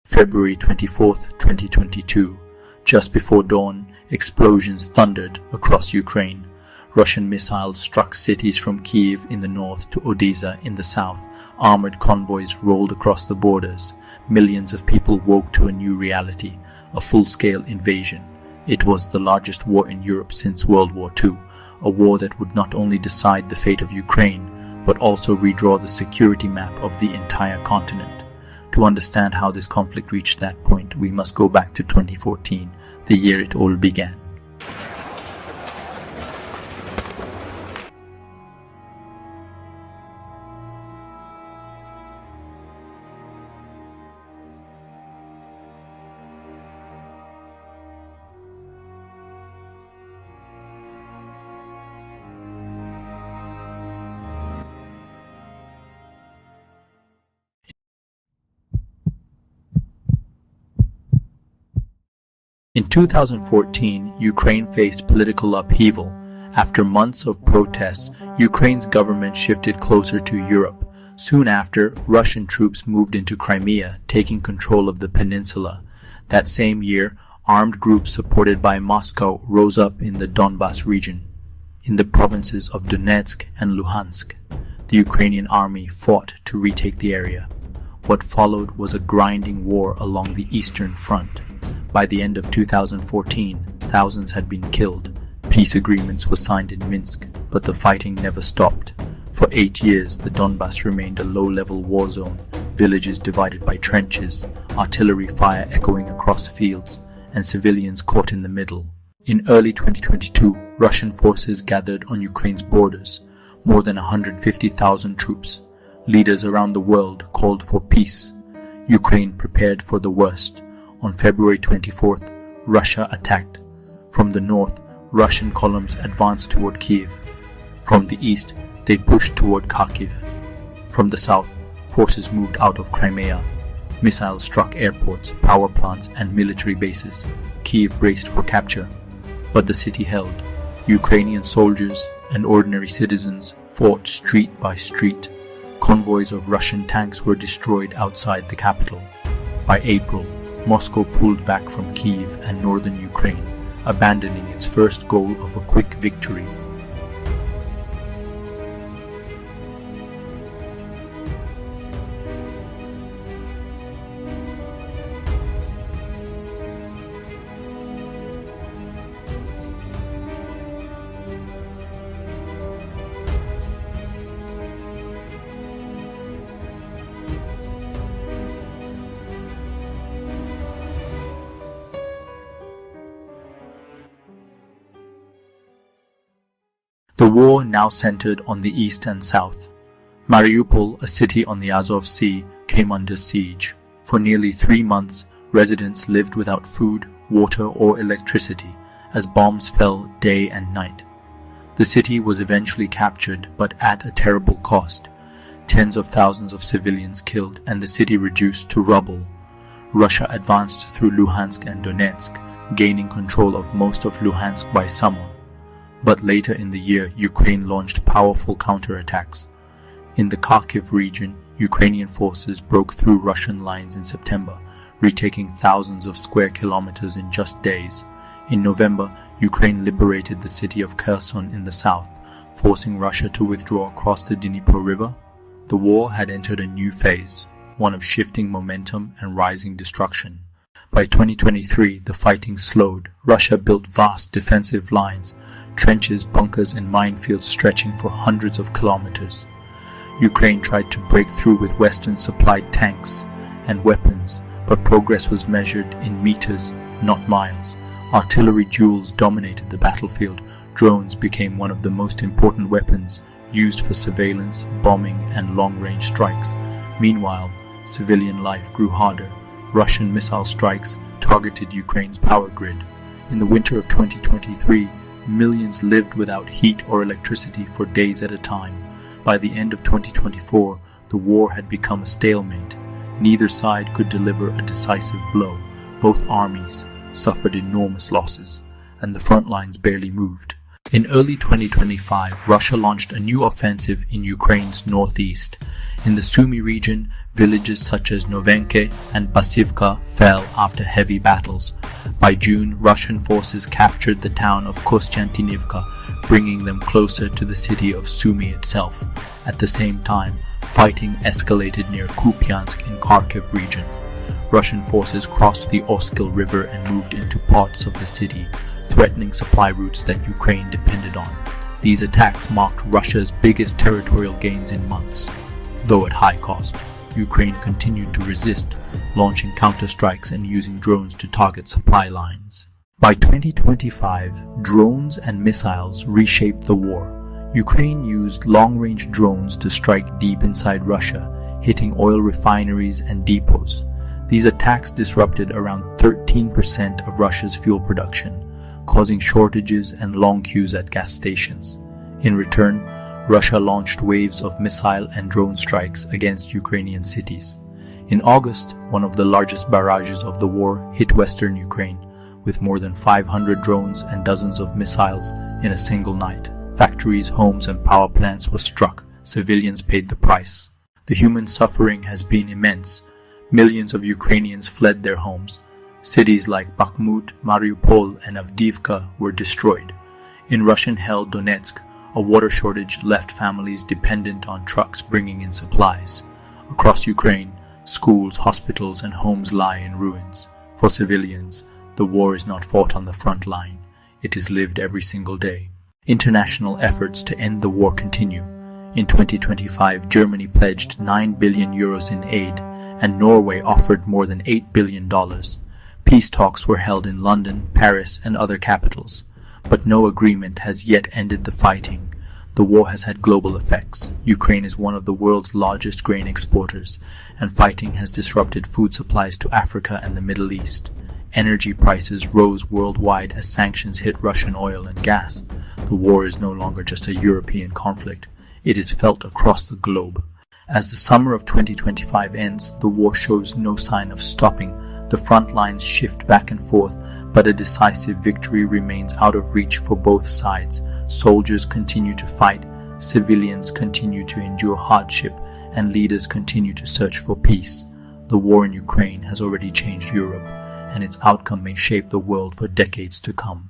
February 24, 2022. Just before dawn, explosions thundered across Ukraine. Russian missiles struck cities from Kiev in the north to Odessa in the south. Armored convoys rolled across the borders. Millions of people woke to a new reality, a full-scale invasion. It was the largest war in Europe since World War II, a war that would not only decide the fate of Ukraine, but also redraw the security map of the entire continent. To understand how this conflict reached that point, we must go back to 2014, the year it all began. In 2014, Ukraine faced political upheaval. After months of protests, Ukraine's government shifted closer to Europe. Soon after, Russian troops moved into Crimea, taking control of the peninsula. That same year, armed groups supported by Moscow rose up in the Donbas region. In the provinces of Donetsk and Luhansk, the Ukrainian army fought to retake the area. What followed was a grinding war along the Eastern Front. By the end of 2014, thousands had been killed. Peace agreements were signed in Minsk, but the fighting never stopped. For 8 years, the Donbas remained a low-level war zone, villages divided by trenches, artillery fire echoing across fields, and civilians caught in the middle. In early 2022, Russian forces gathered on Ukraine's borders, more than 150,000 troops. Leaders around the world called for peace. Ukraine prepared for the worst. On February 24th, Russia attacked. From the north, Russian columns advanced toward Kiev. From the east, they pushed toward Kharkiv. From the south, forces moved out of Crimea. Missiles struck airports, power plants, and military bases. Kiev braced for capture, but the city held. Ukrainian soldiers and ordinary citizens fought street by street. Convoys of Russian tanks were destroyed outside the capital. By April, Moscow pulled back from Kiev and northern Ukraine, abandoning its first goal of a quick victory. The war now centered on the east and south. Mariupol, a city on the Azov Sea, came under siege. For nearly 3 months, residents lived without food, water, or electricity as bombs fell day and night. The city was eventually captured, but at a terrible cost. Tens of thousands of civilians killed and the city reduced to rubble. Russia advanced through Luhansk and Donetsk, gaining control of most of Luhansk by summer. But later in the year, Ukraine launched powerful counterattacks. In the Kharkiv region, Ukrainian forces broke through Russian lines in September, retaking thousands of square kilometers in just days. In November, Ukraine liberated the city of Kherson in the south, forcing Russia to withdraw across the Dnipro River. The war had entered a new phase, one of shifting momentum and rising destruction. By 2023, the fighting slowed. Russia built vast defensive lines, trenches, bunkers, and minefields stretching for hundreds of kilometers. Ukraine tried to break through with Western-supplied tanks and weapons, but progress was measured in meters, not miles. Artillery duels dominated the battlefield. Drones became one of the most important weapons used for surveillance, bombing, and long-range strikes. Meanwhile, civilian life grew harder. Russian missile strikes targeted Ukraine's power grid. In the winter of 2023, millions lived without heat or electricity for days at a time. By the end of 2024, the war had become a stalemate. Neither side could deliver a decisive blow. Both armies suffered enormous losses, and the front lines barely moved. In early 2025, Russia launched a new offensive in Ukraine's northeast. In the Sumy region, villages such as Novenke and Basivka fell after heavy battles. By June, Russian forces captured the town of Kostiantynivka, bringing them closer to the city of Sumy itself. At the same time, fighting escalated near Kupiansk in Kharkiv region. Russian forces crossed the Oskil River and moved into parts of the city, threatening supply routes that Ukraine depended on. These attacks marked Russia's biggest territorial gains in months. Though at high cost, Ukraine continued to resist, launching counterstrikes and using drones to target supply lines. By 2025, drones and missiles reshaped the war. Ukraine used long-range drones to strike deep inside Russia, hitting oil refineries and depots. These attacks disrupted around 13% of Russia's fuel production, causing shortages and long queues at gas stations. In return, Russia launched waves of missile and drone strikes against Ukrainian cities. In August, one of the largest barrages of the war hit western Ukraine, with more than 500 drones and dozens of missiles in a single night. Factories, homes, and power plants were struck. Civilians paid the price. The human suffering has been immense. Millions of Ukrainians fled their homes. Cities like Bakhmut, Mariupol, and Avdiivka were destroyed. In Russian-held Donetsk, a water shortage left families dependent on trucks bringing in supplies. Across Ukraine, schools, hospitals, and homes lie in ruins. For civilians, the war is not fought on the front line. It is lived every single day. International efforts to end the war continue. In 2025, Germany pledged €9 billion in aid, and Norway offered more than $8 billion. Peace talks were held in London, Paris, and other capitals, but no agreement has yet ended the fighting. The war has had global effects. Ukraine is one of the world's largest grain exporters, and fighting has disrupted food supplies to Africa and the Middle East. Energy prices rose worldwide as sanctions hit Russian oil and gas. The war is no longer just a European conflict. It is felt across the globe. As the summer of 2025 ends, the war shows no sign of stopping. The front lines shift back and forth, but a decisive victory remains out of reach for both sides. Soldiers continue to fight, civilians continue to endure hardship, and leaders continue to search for peace. The war in Ukraine has already changed Europe, and its outcome may shape the world for decades to come.